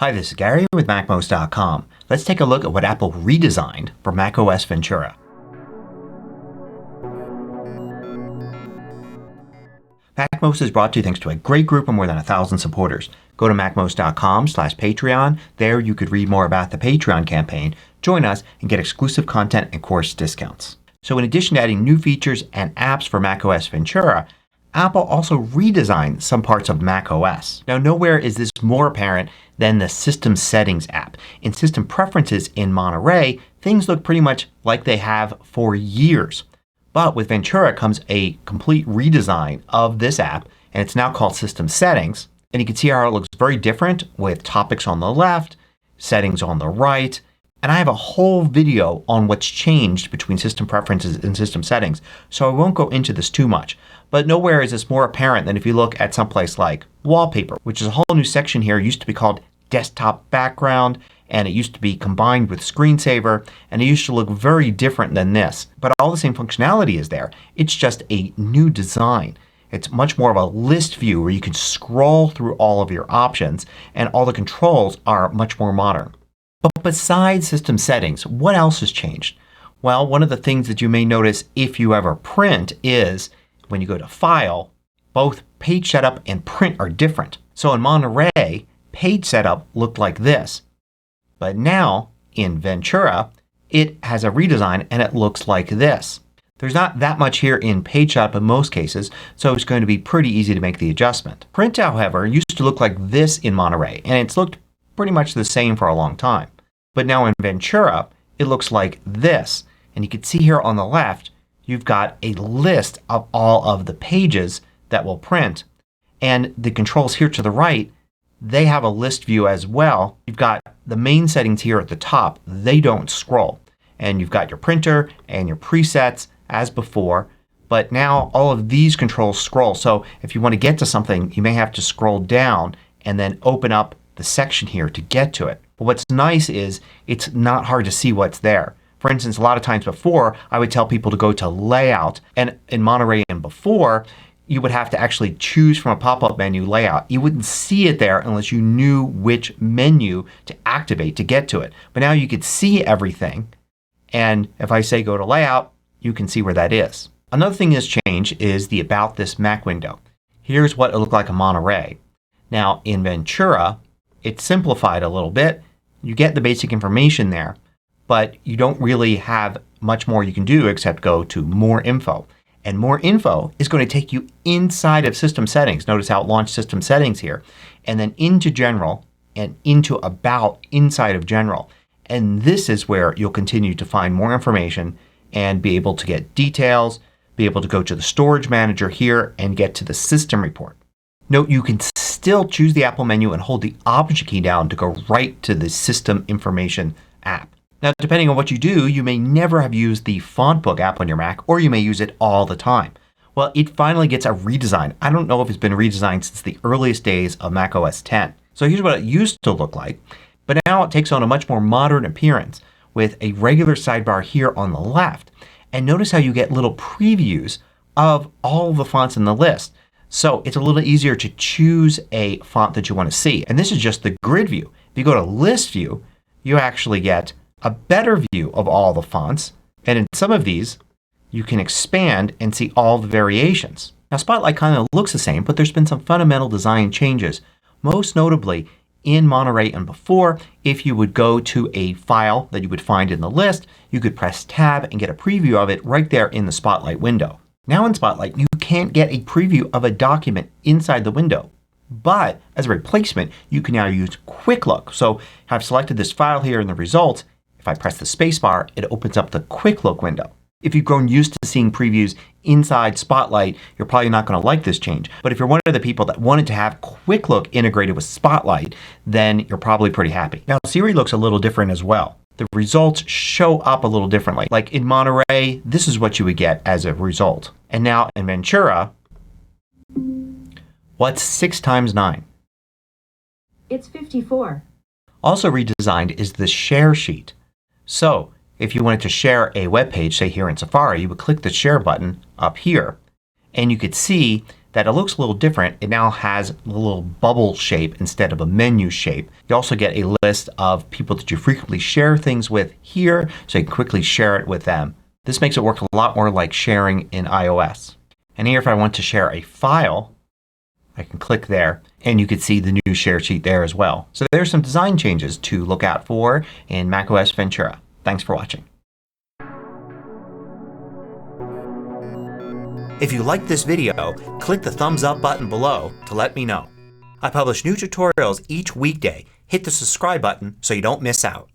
Hi, this is Gary with MACMOST.com. Let's take a look at what Apple redesigned for macOS Ventura. MACMOST is brought to you thanks to a great group of more than 1,000 supporters. Go to MACMOST.com/Patreon. There you could read more about the Patreon campaign, join us, and get exclusive content and course discounts. So in addition to adding new features and apps for macOS Ventura, Apple also redesigned some parts of macOS. Now nowhere is this more apparent than the System Settings app. In System Preferences in Monterey, things look pretty much like they have for years. But with Ventura comes a complete redesign of this app, and it's now called System Settings. And you can see how it looks very different with topics on the left, settings on the right. And I have a whole video on what's changed between System Preferences and System Settings, so I won't go into this too much. But nowhere is this more apparent than if you look at someplace like Wallpaper, which is a whole new section here. It used to be called Desktop Background, and it used to be combined with Screensaver, and it used to look very different than this. But all the same functionality is there. It's just a new design. It's much more of a list view where you can scroll through all of your options, and all the controls are much more modern. But besides System Settings, what else has changed? Well, one of the things that you may notice if you ever print is when you go to File, both Page Setup and Print are different. So in Monterey, Page Setup looked like this. But now in Ventura, it has a redesign and it looks like this. There's not that much here in Page Setup in most cases, so it's going to be pretty easy to make the adjustment. Print, however, used to look like this in Monterey, and it's looked pretty much the same for a long time. But now in Ventura, it looks like this. And you can see here on the left, you've got a list of all of the pages that will print. And the controls here to the right, they have a list view as well. You've got the main settings here at the top. They don't scroll. And you've got your printer and your presets as before. But now all of these controls scroll. So if you want to get to something, you may have to scroll down and then open up the section here to get to it. But what's nice is it's not hard to see what's there. For instance, a lot of times before I would tell people to go to Layout, and in Monterey and before you would have to actually choose from a pop-up menu Layout. You wouldn't see it there unless you knew which menu to activate to get to it. But now you could see everything, and if I say go to Layout, you can see where that is. Another thing that's changed is the About This Mac window. Here's what it looked like in Monterey. Now in Ventura, it's simplified a little bit. You get the basic information there, but you don't really have much more you can do except go to More Info. And More Info is going to take you inside of System Settings. Notice how it launched System Settings here. And then into General and into About inside of General. And this is where you'll continue to find more information and be able to get details, be able to go to the Storage Manager here and get to the System Report. Note you can still choose the Apple menu and hold the Option key down to go right to the System Information app. Now depending on what you do, you may never have used the Font Book app on your Mac, or you may use it all the time. Well, it finally gets a redesign. I don't know if it's been redesigned since the earliest days of macOS 10. So here's what it used to look like. But now it takes on a much more modern appearance with a regular sidebar here on the left. And notice how you get little previews of all the fonts in the list. So it's a little easier to choose a font that you want to see. And this is just the grid view. If you go to List View, you actually get a better view of all the fonts. And in some of these, you can expand and see all the variations. Now Spotlight kind of looks the same, but there's been some fundamental design changes. Most notably in Monterey and before, if you would go to a file that you would find in the list, you could press Tab and get a preview of it right there in the Spotlight window. Now in Spotlight, you can't get a preview of a document inside the window. But as a replacement, you can now use Quick Look. So I've selected this file here in the results. If I press the spacebar, it opens up the Quick Look window. If you've grown used to seeing previews inside Spotlight, you're probably not going to like this change. But if you're one of the people that wanted to have Quick Look integrated with Spotlight, then you're probably pretty happy. Now Siri looks a little different as well. The results show up a little differently. Like in Monterey, this is what you would get as a result. And now in Ventura, what's 6 times 9? It's 54. Also redesigned is the Share sheet. So if you wanted to share a web page, say here in Safari, you would click the Share button up here. And you could see that it looks a little different. It now has a little bubble shape instead of a menu shape. You also get a list of people that you frequently share things with here so you can quickly share it with them. This makes it work a lot more like sharing in iOS. And here if I want to share a file, I can click there and you can see the new share sheet there as well. So there's some design changes to look out for in macOS Ventura. Thanks for watching. If you liked this video, click the thumbs up button below to let me know. I publish new tutorials each weekday. Hit the subscribe button so you don't miss out.